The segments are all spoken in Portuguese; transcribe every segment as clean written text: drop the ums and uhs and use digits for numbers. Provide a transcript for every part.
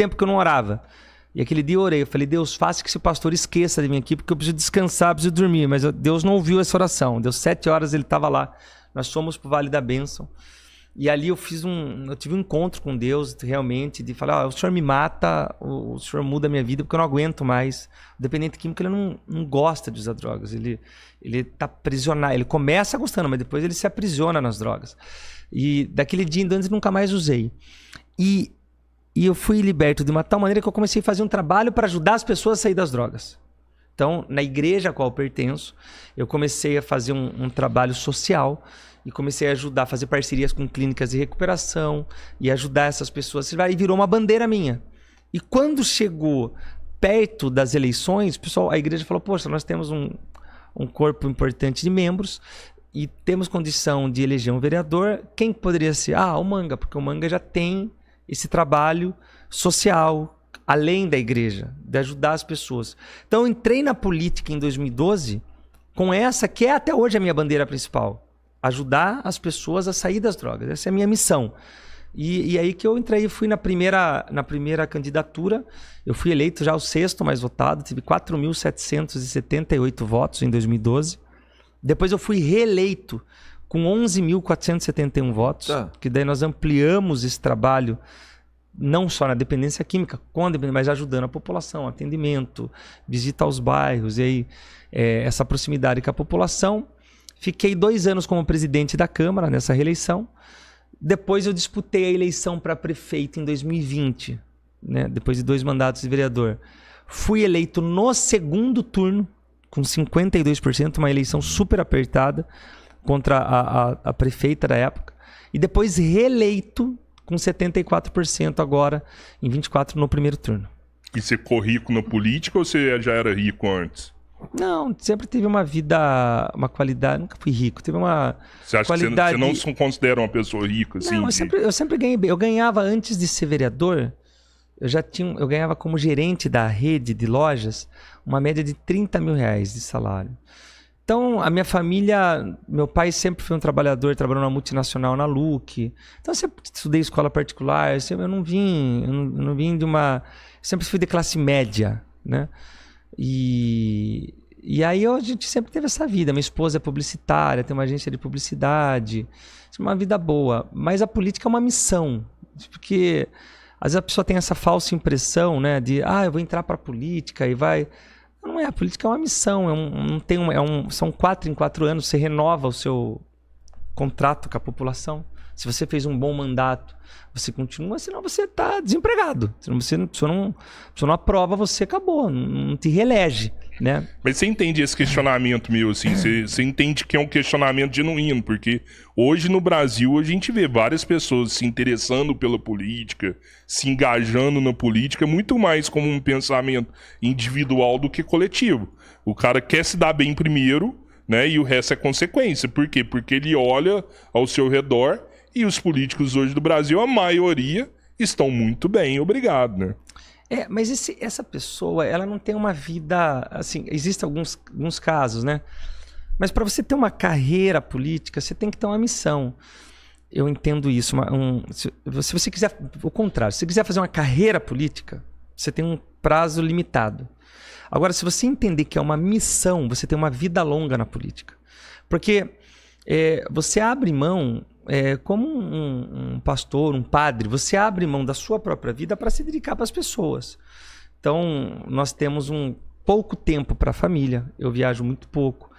tempo que eu não orava. E aquele dia eu orei, eu falei, Deus, faça que esse pastor esqueça de mim aqui, porque eu preciso descansar, preciso dormir. Mas Deus não ouviu essa oração. Deu 7 horas, ele estava lá. Nós fomos pro Vale da Bênção. E ali eu tive um encontro com Deus, realmente, de falar, o Senhor me mata, o Senhor muda a minha vida, porque eu não aguento mais. O dependente químico, ele não gosta de usar drogas. Ele tá aprisionado. Ele começa gostando, mas depois ele se aprisiona nas drogas. E daquele dia em diante eu nunca mais usei. E eu fui liberto de uma tal maneira que eu comecei a fazer um trabalho para ajudar as pessoas a sair das drogas. Então, na igreja a qual eu pertenço, eu comecei a fazer um trabalho social e comecei a ajudar, a fazer parcerias com clínicas de recuperação e ajudar essas pessoas. E virou uma bandeira minha. E quando chegou perto das eleições, pessoal, a igreja falou, poxa, nós temos um corpo importante de membros e temos condição de eleger um vereador. Quem poderia ser? O Manga, porque o Manga já tem esse trabalho social, além da igreja, de ajudar as pessoas. Então eu entrei na política em 2012 com essa que é até hoje a minha bandeira principal. Ajudar as pessoas a sair das drogas. Essa é a minha missão. E aí que eu entrei, fui na primeira candidatura, eu fui eleito já o 6º mais votado, tive 4.778 votos em 2012. Depois eu fui reeleito com 11.471 votos, que daí nós ampliamos esse trabalho, não só na dependência química, mas ajudando a população, atendimento, visita aos bairros, e aí essa proximidade com a população. Fiquei 2 anos como presidente da Câmara nessa reeleição. Depois eu disputei a eleição para prefeito em 2020, né? Depois de 2 mandatos de vereador. Fui eleito no 2º turno, com 52%, uma eleição super apertada contra a prefeita da época. E depois reeleito com 74% agora, em 24 no primeiro turno. E você ficou rico na política ou você já era rico antes? Não, sempre teve uma vida, uma qualidade, nunca fui rico, teve uma você acha qualidade... que você não se considera uma pessoa rica? Assim, não, eu sempre ganhei bem. Eu ganhava, antes de ser vereador, eu ganhava como gerente da rede de lojas uma média de 30 mil reais de salário. Então, a minha família, meu pai sempre foi um trabalhador, trabalhou na multinacional, na Look. Então, eu sempre estudei escola particular, eu não vim de uma... Eu sempre fui de classe média, né? E aí a gente sempre teve essa vida. Minha esposa é publicitária, tem uma agência de publicidade, uma vida boa. Mas a política é uma missão, porque às vezes a pessoa tem essa falsa impressão, né, de eu vou entrar para a política e vai... Não é, a política é uma missão, são 4 em 4 anos, você renova o seu contrato com a população. Se você fez um bom mandato, você continua, senão você está desempregado. Se a pessoa não aprova, você acabou, não te reelege, né? Mas você entende esse questionamento meu, assim? Você entende que é um questionamento genuíno, porque hoje no Brasil a gente vê várias pessoas se interessando pela política, se engajando na política, muito mais como um pensamento individual do que coletivo. O cara quer se dar bem primeiro, né? E o resto é consequência. Por quê? Porque ele olha ao seu redor. E os políticos hoje do Brasil, a maioria, estão muito bem, obrigado, né? Mas essa pessoa, ela não tem uma vida... Assim, existem alguns casos, né? Mas para você ter uma carreira política, você tem que ter uma missão. Eu entendo isso. Se você quiser... O contrário, se você quiser fazer uma carreira política, você tem um prazo limitado. Agora, se você entender que é uma missão, você tem uma vida longa na política. Porque você abre mão... como um pastor, um padre, você abre mão da sua própria vida para se dedicar para as pessoas. Então, nós temos pouco tempo para a família. Eu viajo muito pouco.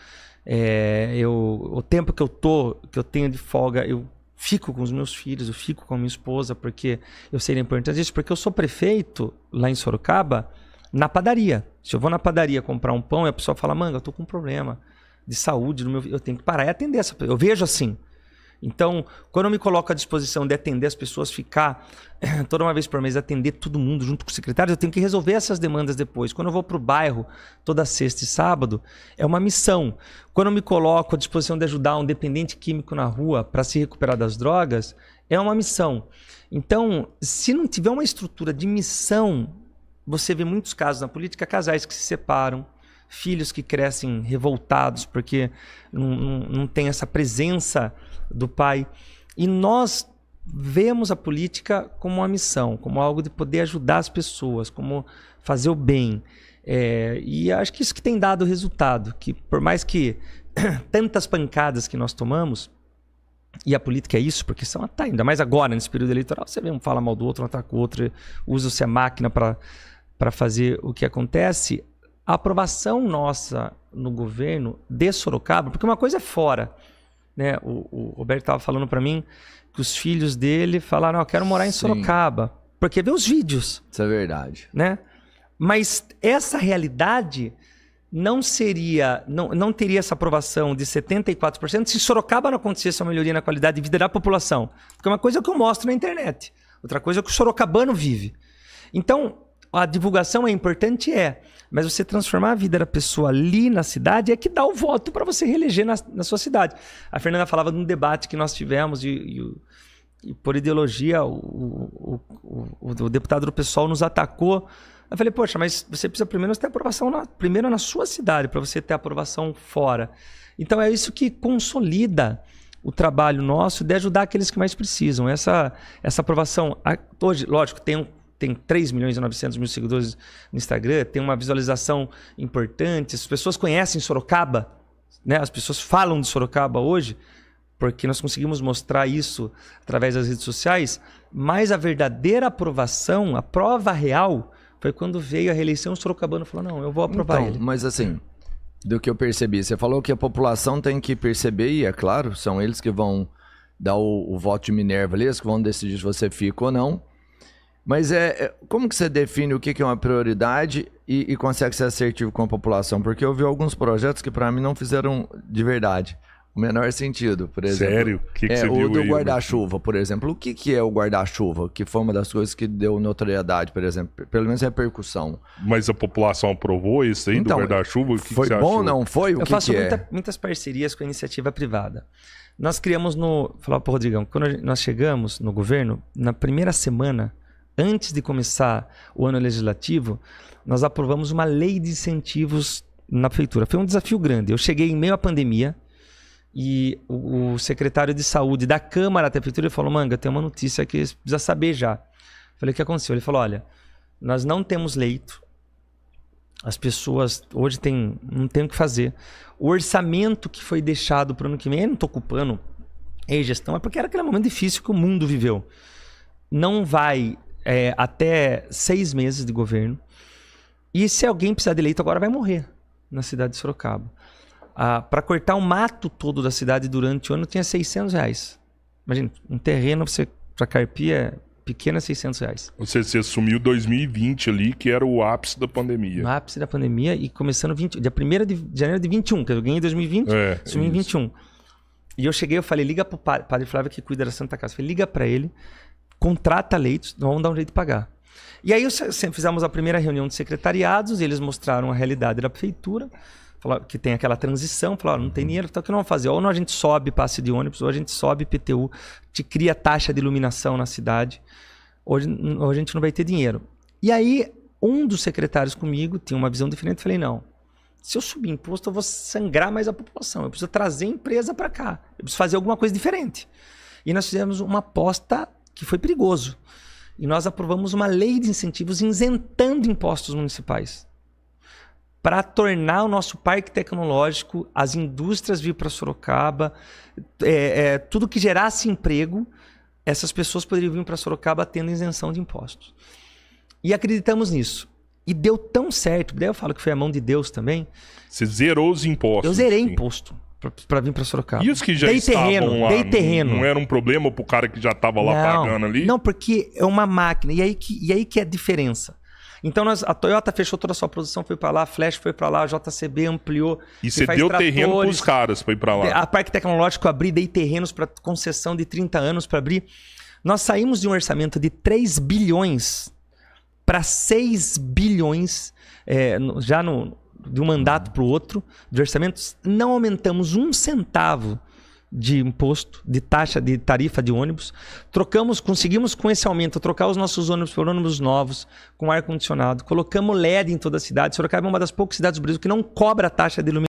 O tempo que eu tenho de folga, eu fico com os meus filhos, eu fico com a minha esposa, porque eu sei a importância disso, porque eu sou prefeito lá em Sorocaba, na padaria. Se eu vou na padaria comprar um pão e a pessoa fala, Manga, eu estou com um problema de saúde, eu tenho que parar e atender essa pessoa. Eu vejo assim. Então, quando eu me coloco à disposição de atender as pessoas, ficar toda uma vez por mês, atender todo mundo junto com o secretário, eu tenho que resolver essas demandas depois. Quando eu vou para o bairro toda sexta e sábado, é uma missão. Quando eu me coloco à disposição de ajudar um dependente químico na rua para se recuperar das drogas, é uma missão. Então, se não tiver uma estrutura de missão, você vê muitos casos na política, casais que se separam, filhos que crescem revoltados porque não tem essa presença do pai. E nós vemos a política como uma missão, como algo de poder ajudar as pessoas, como fazer o bem. E acho que isso que tem dado resultado, que por mais que tantas pancadas que nós tomamos, e a política é isso, porque são ainda mais agora, nesse período eleitoral, você vê um fala mal do outro, um ataca o outro, usa-se a máquina para fazer o que acontece. A aprovação nossa no governo de Sorocaba, porque uma coisa é fora, né? O Roberto estava falando para mim que os filhos dele falaram, eu quero morar em Sorocaba, porque vê os vídeos. Isso é verdade. Né? Mas essa realidade não teria essa aprovação de 74% se Sorocaba não acontecesse uma melhoria na qualidade de vida da população. Porque uma coisa é o que eu mostro na internet, outra coisa é o que o sorocabano vive. Então, a divulgação é importante, mas você transformar a vida da pessoa ali na cidade é que dá o voto para você reeleger na sua cidade. A Fernanda falava de um debate que nós tivemos e por ideologia o deputado do PSOL nos atacou. Eu falei, poxa, mas você precisa primeiro ter aprovação primeiro na sua cidade, para você ter aprovação fora. Então é isso que consolida o trabalho nosso de ajudar aqueles que mais precisam. Essa aprovação, hoje, lógico, tem 3.900.000 seguidores no Instagram, tem uma visualização importante, as pessoas conhecem Sorocaba, né? As pessoas falam de Sorocaba hoje, porque nós conseguimos mostrar isso através das redes sociais, mas a verdadeira aprovação, a prova real, foi quando veio a reeleição, o sorocabano falou, não, eu vou aprovar ele. Mas assim, do que eu percebi, você falou que a população tem que perceber, e é claro, são eles que vão dar o voto de Minerva ali, eles que vão decidir se você fica ou não. Mas como que você define o que é uma prioridade e consegue ser assertivo com a população? Porque eu vi alguns projetos que para mim não fizeram de verdade o menor sentido, por exemplo. Sério? O que você viu aí? O do guarda-chuva, por exemplo. O que é o guarda-chuva? Que foi uma das coisas que deu notoriedade, por exemplo. Pelo menos repercussão. Mas a população aprovou isso aí do guarda-chuva? Foi bom ou não foi? Eu faço muitas parcerias com a iniciativa privada. Nós criamos Falar para o Rodrigão, quando nós chegamos no governo, na primeira semana, antes de começar o ano legislativo, nós aprovamos uma lei de incentivos na prefeitura. Foi um desafio grande. Eu cheguei em meio à pandemia, e o secretário de saúde da Câmara da Prefeitura falou, Manga, tem uma notícia que você precisa saber já. Falei, o que aconteceu? Ele falou, olha, nós não temos leito, as pessoas hoje não tem o que fazer. O orçamento que foi deixado para o ano que vem, eu não estou culpando a gestão, é porque era aquele momento difícil que o mundo viveu. Não vai até 6 meses de governo, e se alguém precisar de leito agora vai morrer na cidade de Sorocaba. Para cortar o mato todo da cidade durante o ano tinha R$600. Imagina, um terreno para carpir pequeno é R$600. Você assumiu 2020 ali, que era o ápice da pandemia. O ápice da pandemia e começando dia 1º de janeiro de 21, que eu ganhei em 2020, assumi em 21. E eu cheguei, eu falei, liga pro padre Flávio que cuida da Santa Casa. Eu falei, liga para ele, contrata leitos, vamos dar um jeito de pagar. E aí fizemos a primeira reunião de secretariados, e eles mostraram a realidade da prefeitura, que tem aquela transição, falaram, não tem dinheiro, então o que nós vamos fazer? Ou a gente sobe passe de ônibus, ou a gente sobe IPTU, te cria taxa de iluminação na cidade, ou a gente não vai ter dinheiro. E aí, um dos secretários comigo tinha uma visão diferente, falei, não, se eu subir imposto, eu vou sangrar mais a população, eu preciso trazer empresa para cá, eu preciso fazer alguma coisa diferente. E nós fizemos uma aposta que foi perigoso, e nós aprovamos uma lei de incentivos isentando impostos municipais, para tornar o nosso parque tecnológico, as indústrias vir para Sorocaba, tudo que gerasse emprego, essas pessoas poderiam vir para Sorocaba tendo isenção de impostos. E acreditamos nisso. E deu tão certo, daí eu falo que foi a mão de Deus também. Você zerou os impostos. Eu zerei imposto para vir para Sorocaba. E os que já estavam lá, não era um problema para o cara que já estava lá pagando ali? Não, porque é uma máquina. E aí que é a diferença. Então a Toyota fechou toda a sua produção, foi para lá, a Flash foi para lá, a JCB ampliou. E você deu terreno para os caras para ir para lá? A Parque Tecnológico abri, dei terrenos para concessão de 30 anos para abrir. Nós saímos de um orçamento de 3 bilhões para 6 bilhões de um mandato para o outro, de orçamentos. Não aumentamos 1 centavo de imposto, de taxa, de tarifa de ônibus. Conseguimos com esse aumento trocar os nossos ônibus por ônibus novos, com ar-condicionado. Colocamos LED em toda a cidade. Sorocaba é uma das poucas cidades do Brasil que não cobra a taxa de iluminação.